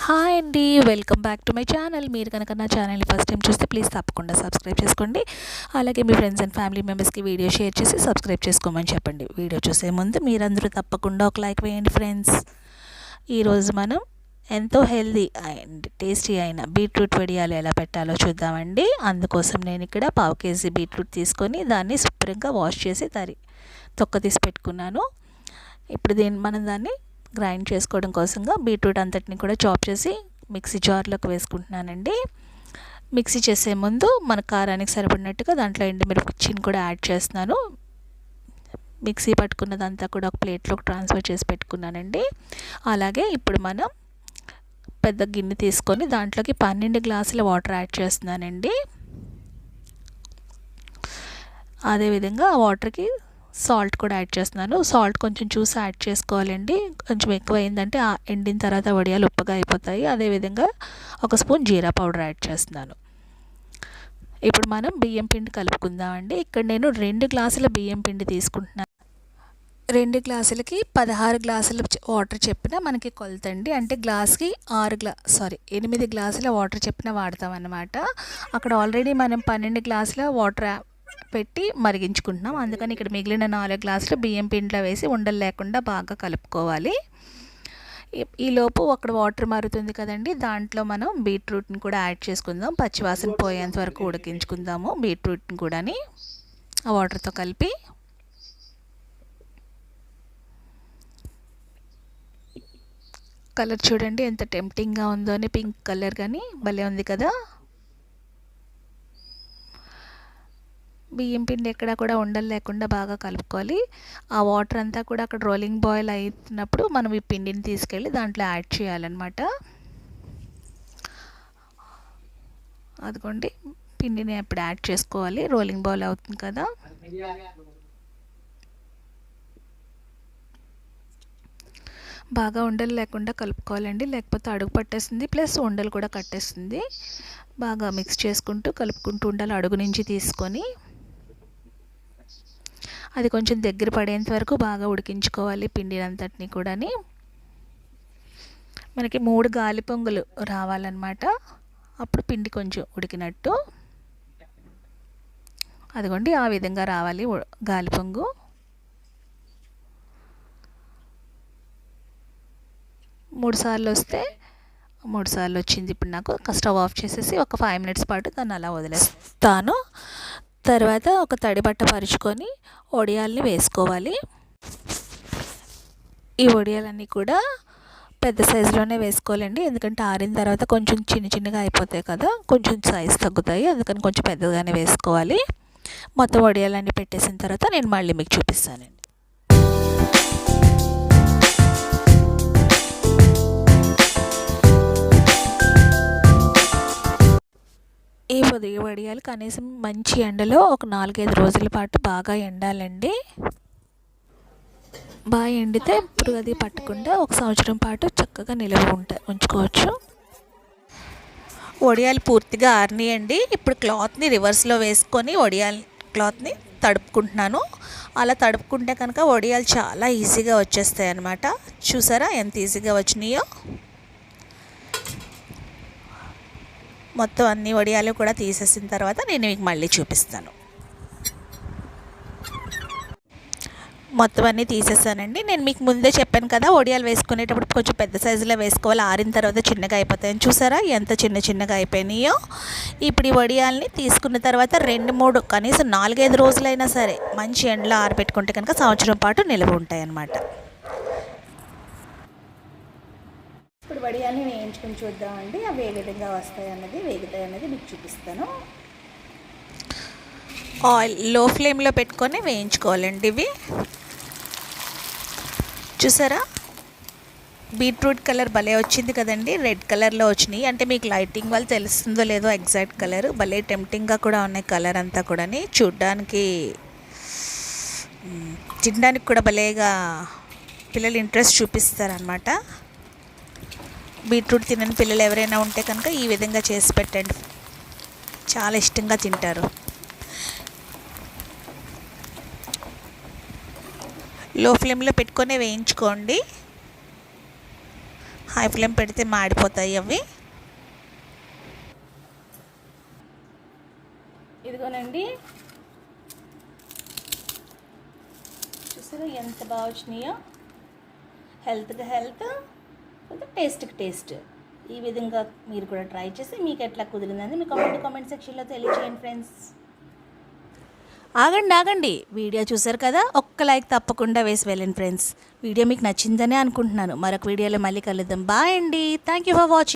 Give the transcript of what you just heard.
Hi అండి, welcome back to my channel. మీరు కనుక నా ఛానల్ని ఫస్ట్ టైం చూస్తే ప్లీజ్ తప్పకుండా సబ్స్క్రైబ్ చేసుకోండి. అలాగే మీ ఫ్రెండ్స్ అండ్ ఫ్యామిలీ మెంబర్స్కి వీడియో షేర్ చేసి సబ్స్క్రైబ్ చేసుకోమని చెప్పండి. వీడియో చూసే ముందు మీరందరూ తప్పకుండా ఒక లైక్ వేయండి ఫ్రెండ్స్. ఈరోజు మనం ఎంతో హెల్దీ అండ్ టేస్టీ అయిన బీట్రూట్ వడియాలు ఎలా పెట్టాలో చూద్దామండి. అందుకోసం నేను ఇక్కడ 1/2 కేజీ బీట్రూట్ తీసుకొని దాన్ని శుభ్రంగా వాష్ చేసి తొక్క తీసి పెట్టుకున్నాను. ఇప్పుడు మనం దాన్ని గ్రైండ్ చేసుకోవడం కోసంగా బీట్రూట్ అంతటిని కూడా చాప్ చేసి మిక్సీ జార్లోకి వేసుకుంటున్నానండి. మిక్సీ చేసే ముందు మన కారానికి సరిపడినట్టుగా దాంట్లో ఎండుమిరపకాయని కూడా యాడ్ చేస్తున్నాను. మిక్సీ పట్టుకున్నదంతా కూడా ఒక ప్లేట్లోకి ట్రాన్స్ఫర్ చేసి పెట్టుకున్నానండి. అలాగే ఇప్పుడు మనం పెద్ద గిన్నె తీసుకొని దాంట్లోకి 12 గ్లాసుల వాటర్ యాడ్ చేస్తున్నానండి. అదేవిధంగా ఆ వాటర్కి సాల్ట్ కూడా యాడ్ చేస్తున్నాను. సాల్ట్ కొంచెం చూసి యాడ్ చేసుకోవాలండి. కొంచెం ఎక్కువ అయిందంటే ఎండిన తర్వాత వడియాలు ఉప్పగా అయిపోతాయి. అదేవిధంగా 1 స్పూన్ జీరా పౌడర్ యాడ్ చేస్తున్నాను. ఇప్పుడు మనం బియ్యం పిండి కలుపుకుందామండి. ఇక్కడ నేను 2 గ్లాసుల బియ్యం పిండి తీసుకుంటున్నాను. 2 గ్లాసులకి 16 గ్లాసుల వాటర్ చెప్పిన మనకి కొలతండి. అంటే గ్లాస్కి 8 గ్లాసుల వాటర్ చెప్పిన వాడతాం అన్నమాట. అక్కడ ఆల్రెడీ మనం 12 గ్లాసుల వాటర్ పెట్టి మరిగించుకుంటున్నాం. అందుకని ఇక్కడ మిగిలిన 4 గ్లాసులు బియ్యం పిండిలో వేసి ఉండలు లేకుండా బాగా కలుపుకోవాలి. ఈలోపు అక్కడ వాటర్ మరుగుతుంది కదండి, దాంట్లో మనం బీట్రూట్ని కూడా యాడ్ చేసుకుందాం. పచ్చివాసన పోయేంత వరకు ఉడికించుకుందాము బీట్రూట్ని కూడాని ఆ వాటర్తో కలిపి. కలర్ చూడండి ఎంత టెంప్టింగ్గా ఉందో అని, పింక్ కలర్ కానీ భలే ఉంది కదా. బియ్యం పిండి ఎక్కడ కూడా ఉండలు లేకుండా బాగా కలుపుకోవాలి. ఆ వాటర్ అంతా కూడా అక్కడ రోలింగ్ బాయిల్ అయినప్పుడు మనం ఈ పిండిని తీసుకెళ్ళి దాంట్లో యాడ్ చేయాలన్నమాట. అదిగోండి పిండిని అప్పుడు యాడ్ చేసుకోవాలి. రోలింగ్ బాయిల్ అవుతుంది కదా. బాగా ఉండలు లేకుండా కలుపుకోవాలండి, లేకపోతే అడుగు పట్టేస్తుంది, ప్లస్ ఉండలు కూడా కట్టేస్తుంది. బాగా మిక్స్ చేసుకుంటూ కలుపుకుంటూ ఉండాలి. అడుగు నుంచి తీసుకొని అది కొంచెం దగ్గర పడేంత వరకు బాగా ఉడికించుకోవాలి పిండి అంతటిని కూడాని. మనకి 3 గాలి పొంగులు రావాలన్నమాట. అప్పుడు పిండి కొంచెం ఉడికినట్టు. అదిగోండి ఆ విధంగా రావాలి గాలి పొంగు. మూడు సార్లు వచ్చింది. ఇప్పుడు నాకు స్టవ్ ఆఫ్ చేసేసి ఒక 5 మినిట్స్ పాటు దాన్ని అలా వదిలేస్తాను. తర్వాత ఒక తడి బట్ట పరుచుకొని వడియాల్ని వేసుకోవాలి. ఈ వడియాలన్నీ కూడా పెద్ద సైజులోనే వేసుకోవాలండి, ఎందుకంటే ఆరిన తర్వాత కొంచెం చిన్నగా అయిపోతాయి కదా, కొంచెం సైజు తగ్గుతాయి. అందుకని కొంచెం పెద్దగానే వేసుకోవాలి. మొత్తం వడియాలన్నీ పెట్టేసిన తర్వాత నేను మళ్ళీ మీకు చూపిస్తానండి. ఈ వడియాలు కనీసం మంచి ఎండలో ఒక 4-5 రోజుల పాటు బాగా ఎండాలండి. బాగా ఎండితే పురుగు అది పట్టకుండా 1 సంవత్సరం పాటు చక్కగా నిల్వ ఉంచుకోవచ్చు. వడియాలు పూర్తిగా ఆరినాయండి. ఇప్పుడు క్లాత్ని రివర్స్లో వేసుకొని క్లాత్ని తడుపుకుంటున్నాను. అలా తడుపుకుంటే కనుక వడియాలు చాలా ఈజీగా వచ్చేస్తాయి అన్నమాట. చూసారా ఎంత ఈజీగా వచ్చినాయో. మొత్తం అన్ని వడియాలు కూడా తీసేసిన తర్వాత నేను మీకు మళ్ళీ చూపిస్తాను. మొత్తం అన్నీ తీసేసానండి. నేను మీకు ముందే చెప్పాను కదా, వడియాలు వేసుకునేటప్పుడు కొంచెం పెద్ద సైజులో వేసుకోవాలి, ఆరిన తర్వాత చిన్నగా అయిపోతాయని. చూసారా ఎంత చిన్నగా అయిపోయినాయో. ఇప్పుడు ఈ వడియాల్ని తీసుకున్న తర్వాత 2-3 కనీసం 4-5 రోజులైనా సరే మంచి ఎండలో ఆరబెట్టుకుంటే కనుక సంవత్సరం పాటు నిల్వ ఉంటాయి అన్నమాట. ఇప్పుడు వడియాల్ని వేయించుకొని చూద్దామండి, అవి ఏ విధంగా వేగుతాయి అన్నది మీకు చూపిస్తాను. ఆయిల్ లో ఫ్లేమ్లో పెట్టుకొని వేయించుకోవాలండి ఇవి. చూసారా బీట్రూట్ కలర్ భలే వచ్చింది కదండి, రెడ్ కలర్లో వచ్చినాయి. అంటే మీకు లైటింగ్ వల్ల తెలుస్తుందో లేదో ఎగ్జాక్ట్ కలర్, భలే టెంప్టింగ్గా కూడా ఉన్నాయి కలర్ అంతా కూడా. చూడ్డానికి తినడానికి కూడా భలేగా పిల్లలు ఇంట్రెస్ట్ చూపిస్తారనమాట. బీట్రూట్ తినని పిల్లలు ఎవరైనా ఉంటే కనుక ఈ విధంగా చేసి పెట్టండి, చాలా ఇష్టంగా తింటారు. లో ఫ్లేమ్లో పెట్టుకొని వేయించుకోండి. హై ఫ్లేమ్ పెడితే మాడిపోతాయి అవి. ఇదిగోనండి, చూసారా ఎంత బాగా వచ్చినాయో. హెల్త్కి హెల్త్, టేస్ట్కి టేస్ట్. ఈ విధంగా మీరు కూడా ట్రై చేసి మీకు ఎట్లా కుదిరిందని మీ కామెంట్ సెక్షన్లో తెలియజేయండి ఫ్రెండ్స్. ఆగండి, వీడియో చూసారు కదా, ఒక్క లైక్ తప్పకుండా వేసి వెళ్ళండి ఫ్రెండ్స్. వీడియో మీకు నచ్చిందనే అనుకుంటున్నాను. మరొక వీడియోలో మళ్ళీ కలుద్దాం. బాయ్ అండి. Thank you for watching.